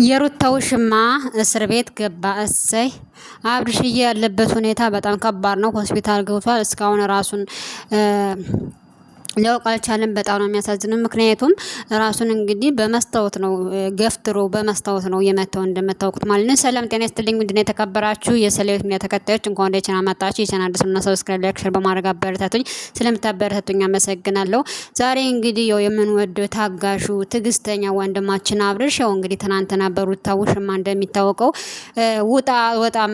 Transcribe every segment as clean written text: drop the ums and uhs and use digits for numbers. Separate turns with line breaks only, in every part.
የሩታው ሽማ እስር ቤት ገባ። እሰይ አብርሽዬ ያለበት ሁኔታ በጣም ከባድ ነው። ሆስፒታል ገብቷል። እስካሁን ራሱን ሊያውቅ አልቻለም። በጣም ነው የሚያሳዝነው። ምክንያቱም ራሱን እንግዲህ በመስታወት ነው ገፍትሮ በመስታወት ነው የመታው እንደምታውቁት ማለት ነው። ሰላም ጤና ይስጥልኝ። ምንድን ነው የተከበራችሁ የሰሌት ሚዲያ ተከታዮች እንኳን ወደ ቻናል መጣችሁ። የቻናል አዲስና ሰብስክራይብ ላይክ ሼር በማድረግ አበረታቱኝ። ስለምታበረታቱኝ አመሰግናለሁ። ዛሬ እንግዲህ ያው የምንወደው ታጋሹ ትዕግስተኛ ወንድማችን አብርሽ ያው እንግዲህ ትናንትና በሩታ ውሽማ እንደሚታወቀው ውጣ ወጣም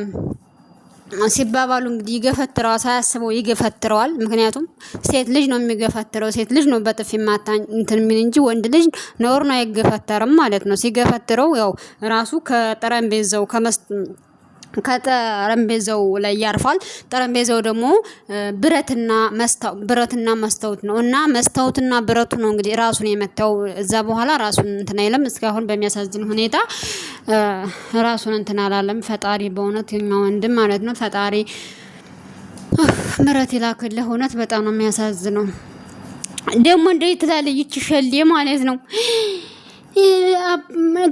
ሲባባሉ እንግዲህ ይገፈትረዋል። ሳያስበው ይገፈትረዋል። ምክንያቱም ሴት ልጅ ነው የሚገፈትረው። ሴት ልጅ ነው በጥፊ ማታ እንትን ምን እንጂ ወንድ ልጅ ነውር ነው አይገፈተርም ማለት ነው። ሲገፈትረው ያው ራሱ ከጠረጴዛው ላይ ያርፋል። ጠረጴዛው ደግሞ ብረትና መስታወት ነው እና መስታወትና ብረቱ ነው እንግዲህ ራሱን የመታው። እዛ በኋላ ራሱን እንትን አይለም። እስካሁን በሚያሳዝን ሁኔታ ራሱን እንትን አላለም። ፈጣሪ በእውነት የኛ ወንድም ማለት ነው ፈጣሪ ምሕረት ይላክልህ። እውነት በጣም ነው የሚያሳዝነው። ደግሞ እንዴት ትላለች ይቺ ሸሌ ማለት ነው።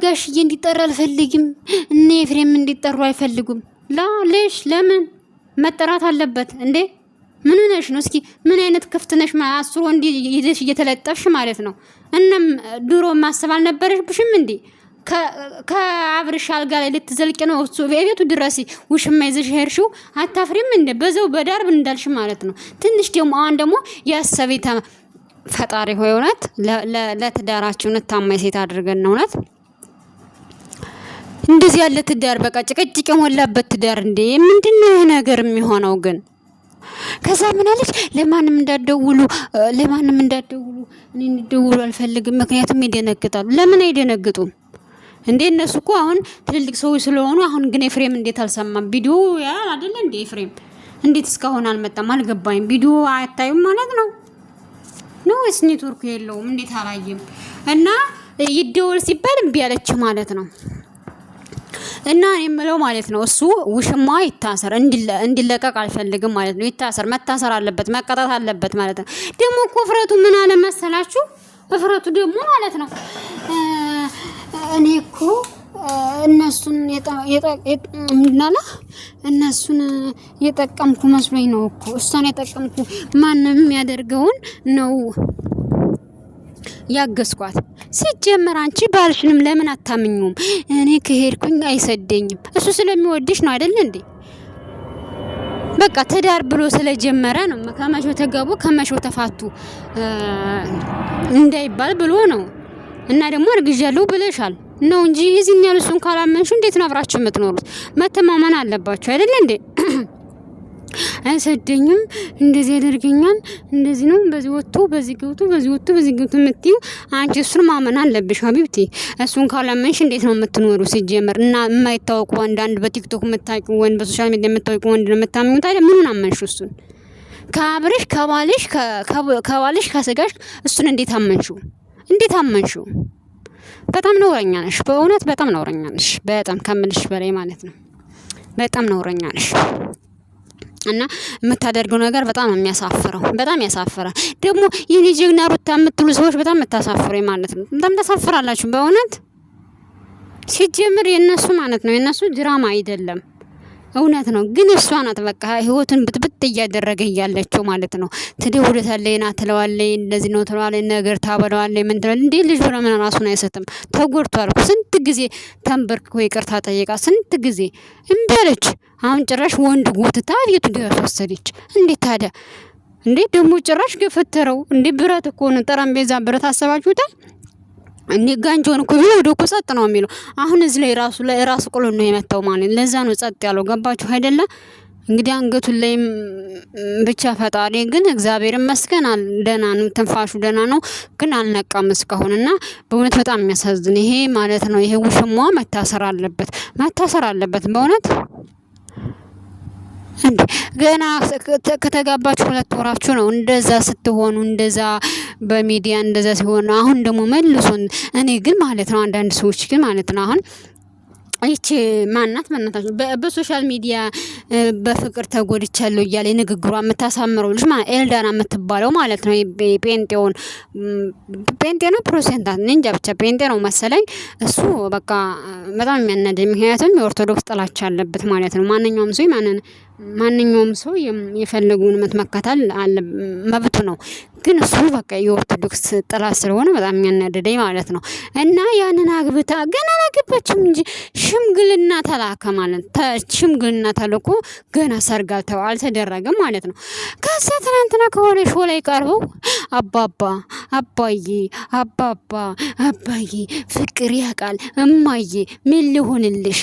ጋሽዬ እንዲጠራ አልፈልግም እነ ኤፍሬም እንዲጠሩ አይፈልጉም። ላሌሽ ለምን መጠራት አለበት እንዴ? ምን ነሽ ነው? እስኪ ምን አይነት ክፍት ነሽ? አስሮ እንዲ ይዘሽ እየተለጠፍሽ ማለት ነው። እናም ድሮ ማሰብ አልነበረብሽም እንዴ? ከአብርሽ አልጋ ላይ ልትዘልቂ ነው እሱ ቤቱ ድረስ ውሽማ ይዘሽ ሄርሽው አታፍሪም እንዴ? በዛው በዳርብ እንዳልሽ ማለት ነው። ትንሽ ደግሞ አሁን ደግሞ ያሰቤታ ፈጣሪ ሆይ እውነት ለትዳራችን ታማኝ ሴት አድርገን ነው እውነት እንደዚህ ያለ ትዳር በቃ ጭቅጭቅ የሞላበት ትዳር እንዴ! ምንድነው ይሄ ነገር የሚሆነው ግን? ከዛ ምን አለች? ለማንም እንዳትደውሉ እኔ እንድደውሉ አልፈልግም። ምክንያቱም ይደነግጣሉ። ለምን አይደነግጡም እንዴ? እነሱ እኮ አሁን ትልልቅ ሰዎች ስለሆኑ። አሁን ግን ኤፍሬም እንዴት አልሰማም? ቪዲዮ ያ አይደለ እንዴ? ኤፍሬም እንዴት እስካሁን አልመጣም? አልገባኝም። ቪዲዮ አያታዩም ማለት ነው ወይስ ኔትወርክ የለውም? እንዴት አላየም? እና ይደወል ሲባል እምቢ አለች ማለት ነው። እና እኔ የምለው ማለት ነው እሱ ውሽማ ይታሰር፣ እንዲለቀቅ አልፈልግም ማለት ነው። ይታሰር፣ መታሰር አለበት፣ መቀጣት አለበት ማለት ነው። ደግሞ እኮ እፍረቱ ምን አለ መሰላችሁ? እፍረቱ ደግሞ ማለት ነው እኔ እኮ እነሱን እነሱን የጠቀምኩ መስሎኝ ነው እኮ እሷን የጠቀምኩ ማንም ያደርገውን ነው ያገስኳት። ሲጀመር አንቺ ባልሽንም ለምን አታምኙም? እኔ ከሄድኩኝ አይሰደኝም። እሱ ስለሚወድሽ ነው አይደል እንዴ? በቃ ትዳር ብሎ ስለጀመረ ነው። ከመሾ ተጋቡ ከመሾ ተፋቱ እንዳይባል ብሎ ነው። እና ደግሞ አርግዣለሁ ብለሻል ነው እንጂ እዚህኛ እሱን ካላመንሽ እንዴት ነው አብራችሁ የምትኖሩት? መተማመን አለባችሁ አይደል እንዴ? አይሰደኝም፣ እንደዚህ ያደርገኛል፣ እንደዚህ ነው፣ በዚህ ወጥቶ በዚህ ገብቶ በዚህ ወጥቶ በዚህ ገብቶ የምትይው አንቺ እሱን ማመን አለብሽ ሀቢብቲ። እሱን ካላመንሽ እንዴት ነው የምትኖሩ? ሲጀመር እና የማይታወቁ አንዳንድ በቲክቶክ የምታውቁ ወንድ በሶሻል ሚዲያ የምታውቁ ወንድ ነው የምታምኑት አይደል? ምኑን አመንሽ? እሱን ከአብርሽ ከባልሽ ከስጋሽ እሱን እንዴት አመንሽው? እንዴት አመንሽው? በጣም ነውረኛ ነሽ። በእውነት በጣም ነውረኛ ነሽ። በጣም ከምልሽ በላይ ማለት ነው። በጣም ነውረኛ ነሽ። እና የምታደርገው ነገር በጣም የሚያሳፍረው፣ በጣም ያሳፍራል። ደግሞ የኔ ጀግና ሩታ የምትሉ ሰዎች በጣም የምታሳፍሩ ማለት ነው። በጣም ታሳፍራላችሁ በእውነት። ሲጀምር የነሱ ማለት ነው የነሱ ድራማ አይደለም እውነት ነው። ግን እሷ ናት በቃ ህይወቱን ብጥብጥ እያደረገ እያለችው ማለት ነው። ትደውልታለች፣ ና ትለዋለች፣ እንደዚህ ነው ትለዋለች፣ ነገር ታበለዋለች። ምን ትላለች እንዴ? ልጅ ለምን ራሱን አይሰጥም? ተጎድቷል። ስንት ጊዜ ተንበርክኮ ይቅርታ ጠየቃ፣ ስንት ጊዜ እምቢ አለች። አሁን ጭራሽ ወንድ ጎትታ ቤቱ ድረስ ወሰደች። እንዴት ታዲያ እንዴ? ደግሞ ጭራሽ ገፈተረው እንዴ? ብረት እኮ ነው፣ ጠረጴዛ ብረት አሰባችሁታል እንዴ? ጋንጆን እኮ ወደ እኮ ጸጥ ነው የሚለው። አሁን እዚህ ላይ ራሱ ቁሎ ነው የመታው ማለት ለዛ ነው ጸጥ ያለው። ገባችሁ አይደለ? እንግዲህ አንገቱን ላይ ብቻ ፈጣሪ ግን እግዚአብሔር ይመስገን ደህና ነው፣ ትንፋሹ ደህና ነው፣ ግን አልነቃም እስካሁንና በእውነት በጣም የሚያሳዝን ይሄ ማለት ነው። ይሄ ውሽሟ መታሰር አለበት በእውነት እንዴ። ገና ከተጋባችሁ 2 ወራችሁ ነው እንደዛ ስትሆኑ፣ እንደዛ በሚዲያ እንደዛ ሲሆን፣ አሁን ደግሞ መልሶን እኔ ግን ማለት ነው አንዳንድ ሰዎች ግን ማለት ነው አሁን አይቼ ማናት በእናታችሁ በሶሻል ሚዲያ በፍቅር ተጎድቻለሁ እያለ ንግግሯ የምታሳምረው ልጅ ማለት ኤልዳና የምትባለው ማለት ነው። ጴንጤ ነው ፕሮቴስታንት እንጃ ብቻ ጴንጤ ነው መሰለኝ። እሱ በቃ በጣም የሚያናደኝ ምክንያቱም የኦርቶዶክስ ጥላቻ አለበት ማለት ነው። ማንኛውም ሰው የፈለጉን መከተል አለ መብቱ ነው። ግን እሱ በቃ የኦርቶዶክስ ጥላ ስለሆነ በጣም የሚያናደደኝ ማለት ነው። እና ያንን አግብታ ገና አላገባችም እንጂ ሽምግልና ተላከ ማለት ሽምግልና ተልኮ ገና ሰርግ አልተደረገም ማለት ነው። ከዛ ትናንትና ከሆነ ሾው ላይ ቀርበው አባዬ ፍቅር ያውቃል እማዬ ምን ልሆንልሽ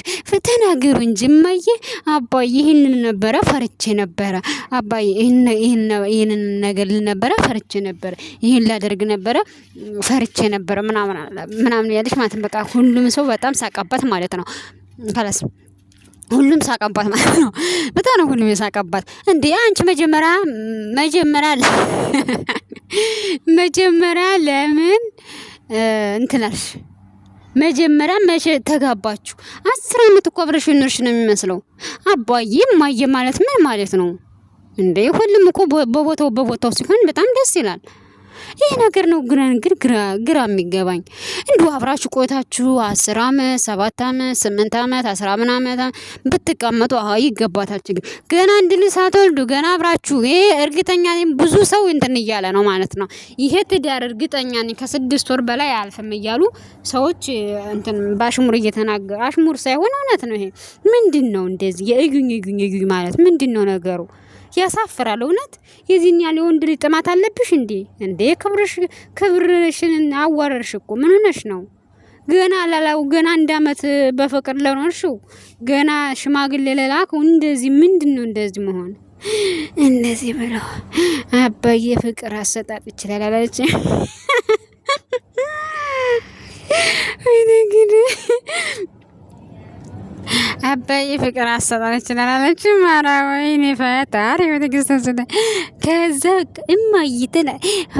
ተናገሩ እንጂ እማዬ አባዬ ይህንን ነበረ ፈርቼ ነበረ አባዬ ይህንን ነገር ልነበረ ፈርቼ ነበረ ይህን ላደርግ ነበረ ፈርቼ ነበረ ምናምን ያለች ማለት በቃ ሁሉም ሰው በጣም ሳቀባት ማለት ነው። ካላስ ሁሉም ሳቀባት ማለት ነው። በጣም ነው ሁሉም የሳቀባት። እንዴ አንቺ መጀመሪያ ለምን እንትናሽ መጀመሪያ መቼ ተጋባችሁ? 10 አመት እኮ አብረሽ ኖርሽ ነው የሚመስለው። አባዬ እማዬ ማለት ምን ማለት ነው እንዴ? ሁሉም እኮ በቦታው ሲሆን በጣም ደስ ይላል። ይሄ ነገር ነው ግራ የሚገባኝ። እንዲሁ አብራችሁ ቆይታችሁ 10 አመት 7 አመት 8 አመት 10 ምናምን ብትቀመጡ ይገባታል። ገና አንድ ልጅ ሳትወልዱ ገና አብራችሁ ይሄ እርግጠኛ ነኝ ብዙ ሰው እንትን እያለ ነው ማለት ነው። ይሄ ትዳር እርግጠኛ ነኝ ከ6 ወር በላይ አልፈም እያሉ ሰዎች እንትን ባሽሙር እየተናገሩ አሽሙር ሳይሆን እውነት ነው። ይሄ ምንድነው እንደዚህ የእዩኝ ማለት ምንድነው ነገሩ? ያሳፍራል እውነት። የዚህን ያለ ወንድ ልጅ ጥማት አለብሽ እንዴ? ክብርሽን አዋረርሽ እኮ ምን ሆነሽ ነው? ገና ገና 1 አመት በፍቅር ለኖርሽው ገና ሽማግሌ ለላከው እንደዚህ ምንድነው እንደዚህ መሆን? እንደዚህ ብለው አባዬ ፍቅር አሰጣጥ ይችላል አላለች አባዬ ፍቅር አሰጣጥ ይችላል አለች። ማራወይኔ ፈጣሪ ወተግስተሰደ ከዛ እማይተና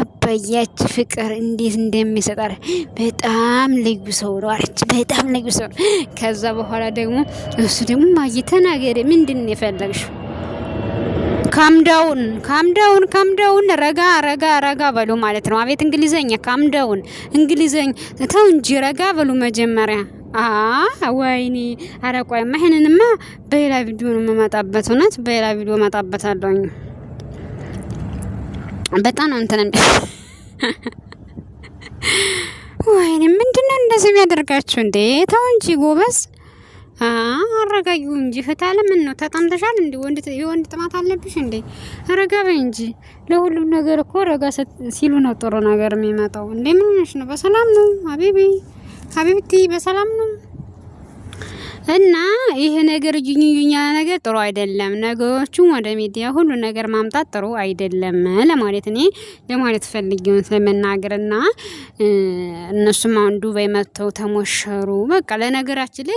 አባያች ፍቅር እንዴት እንደሚሰጣር በጣም ልዩ ሰው ነው አለች። በጣም ልዩ ሰው። ከዛ በኋላ ደግሞ እሱ ደግሞ ማይተናገር ምንድነው የፈለግሽው? ካምዳውን ረጋ በሉ ማለት ነው። አቤት እንግሊዘኛ ካምዳውን እንግሊዘኛ ተው እንጂ ረጋ በሉ መጀመሪያ። ወይኔ አረቋይማ ይሄንንማ በሌላ ቪዲዮ ነው የምመጣበት። እውነት በሌላ ቪዲዮ እመጣበታለሁ። በጣም ነው እንትን ወይኔ ምንድነው እንደዚህ የሚያደርጋችሁ እንዴ? ተው እንጂ ጎበዝ አረጋዩ እንጂ ፈታለ ምን ነው ተጣምተሻል እንዴ? የወንድ ጥማት አለብሽ እንዴ? አረጋ በይ እንጂ። ለሁሉም ነገር እኮ ረጋ ሲሉ ነው ጥሩ ነገር የሚመጣው። እንዴ ምን ሆነሽ ነው? በሰላም ነው ሀቢብቲ በሰላም ነው? እና ይሄ ነገር ዩኛ ነገር ጥሩ አይደለም። ነገሮቹን ወደ ሚዲያ ሁሉ ነገር ማምጣት ጥሩ አይደለም ለማለት ፈልጌው ለመናገርና እነሱም አሁን ዱባይ መጥተው ተሞሸሩ። በቃ ለነገራችን ላይ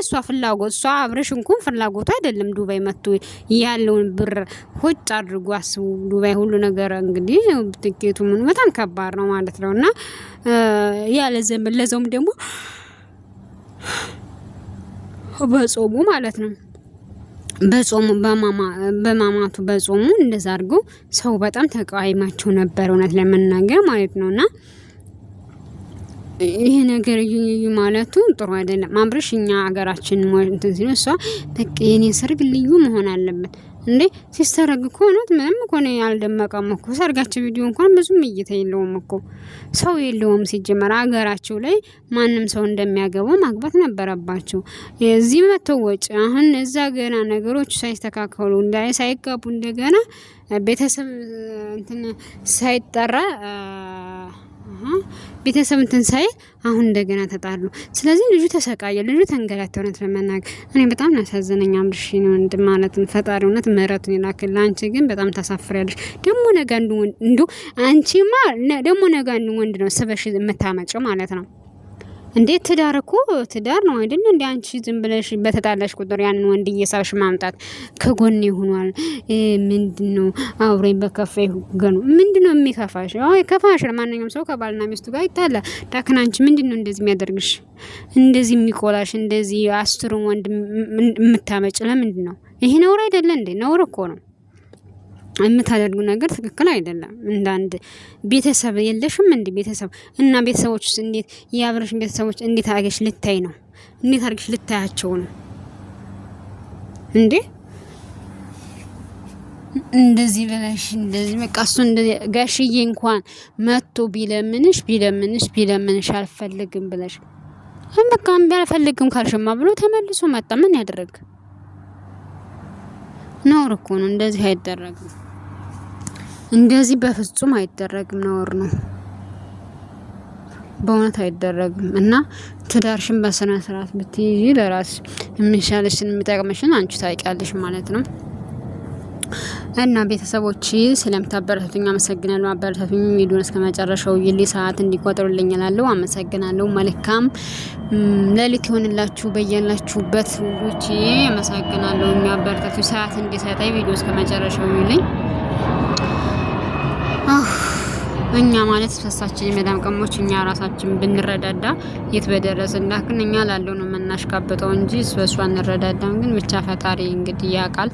እሷ አብረሽ እንኳን ፍላጎቱ አይደለም ዱባይ መጥቶ ያለውን ብር ሆጭ አድርጎ አስቡ። ዱባይ ሁሉ ነገር እንግዲህ ትኬቱ ምን በጣም ከባድ ነው ማለት ነውና ያለ ዘመን ለዛውም ደግሞ በጾሙ ማለት ነው። በማማቱ በጾሙ እንደዛ አድርገው ሰው በጣም ተቃዋይማቸው ነበር እውነት ለመናገር ማለት ነውና ይሄ ነገር ማለቱ ጥሩ አይደለም። አብረሽ እኛ ሀገራችን እንትን ሲሉ እሷ በቃ የኔ ሰርግ ልዩ መሆን አለበት እንዴ? ሲስተረግ እኮ ነው ምንም እኮ ነው ያልደመቀም እኮ ሰርጋቸው ቪዲዮ እንኳን ብዙም እይታ የለውም እኮ ሰው የለውም። ሲጀመር ሀገራቸው ላይ ማንም ሰው እንደሚያገባው ማግባት ነበረባቸው። እዚህ መተው ወጪ አሁን እዛ ገና ነገሮች ሳይስተካከሉ ሳይጋቡ እንደገና ቤተሰብ እንትን ሳይጠራ ቤተሰብ እንትን ሳይ አሁን እንደገና ተጣሉ። ስለዚህ ልጁ ተሰቃየ፣ ልጁ ተንገላታ። እውነት ለመናገር እኔ በጣም ያሳዘነኝ አምርሽ ነው ማለት ፈጣሪ እውነት ምሕረቱን ይላክል። አንቺ ግን በጣም ታሳፍሪያለሽ። ደግሞ ነገ አንቺማ ደግሞ ነገ ወንድ ነው ስበሽ የምታመጪው ማለት ነው። እንዴት ትዳር እኮ ትዳር ነው አይደል? እንዴ አንቺ ዝም ብለሽ በተጣላሽ ቁጥር ያንን ወንድ እየሳብሽ ማምጣት ከጎን ይሆናል። ምንድነው አውሬን በከፋይ ገኑ ምንድነው የሚከፋሽ? አይ ከፋሽ ማንኛውም ሰው ከባልና ሚስቱ ጋር ይጣላል። ዳክና አንቺ ምንድነው እንደዚህ የሚያደርግሽ? እንደዚህ የሚቆላሽ እንደዚህ አስሩን ወንድ የምታመጭ ለምንድን ነው? ይሄ ነውር አይደለ እንዴ? ነውር እኮ ነው። የምታደርጉ ነገር ትክክል አይደለም። እንዳንድ ቤተሰብ የለሽም እንዴ? ቤተሰብ እና ቤተሰቦች እንዴት የአብረሽን ቤተሰቦች እንዴት አርገሽ ልታይ ነው? እንዴት አርገሽ ልታያቸው ነው እንዴ? እንደዚህ ብለሽ እንደዚህ በቃ እሱ እንደዚህ ጋሽዬ እንኳን መጥቶ ቢለምንሽ አልፈልግም ብለሽ በቃ እምቢ አልፈልግም ካልሽማ ብሎ ተመልሶ መጣ። ምን ያደርግ? ነውር እኮ ነው። እንደዚህ አይደረግም። እንደዚህ በፍጹም አይደረግም። ነውር ነው። በእውነት አይደረግም። እና ትዳርሽን በስነ ስርዓት ብትይዢ ለራስሽ የሚሻልሽን የሚጠቅምሽን አንቺ ታውቂያለሽ ማለት ነው። እና ቤተሰቦች ስለምታበረታቱኝ አመሰግናለሁ። አበረታቱኝ። ቪዲዮን እስከመጨረሻው ይልይ ሰዓት እንዲቆጥሩልኝ እላለሁ። አመሰግናለሁ። መልካም ሌሊት ይሆንላችሁ በያላችሁበት ሁሉች አመሰግናለሁ። የሚያበረታቱ ሰዓት እንዲሰጣይ ቪዲዮ እስከመጨረሻው ይልኝ። እኛ ማለት ፈሳችን የመዳም ቀሞች እኛ ራሳችን ብንረዳዳ የት በደረስን። ላክን እኛ ላለው ነው መናሽካበተው እንጂ እሱ አንረዳዳም። ግን ብቻ ፈጣሪ እንግዲህ ያውቃል።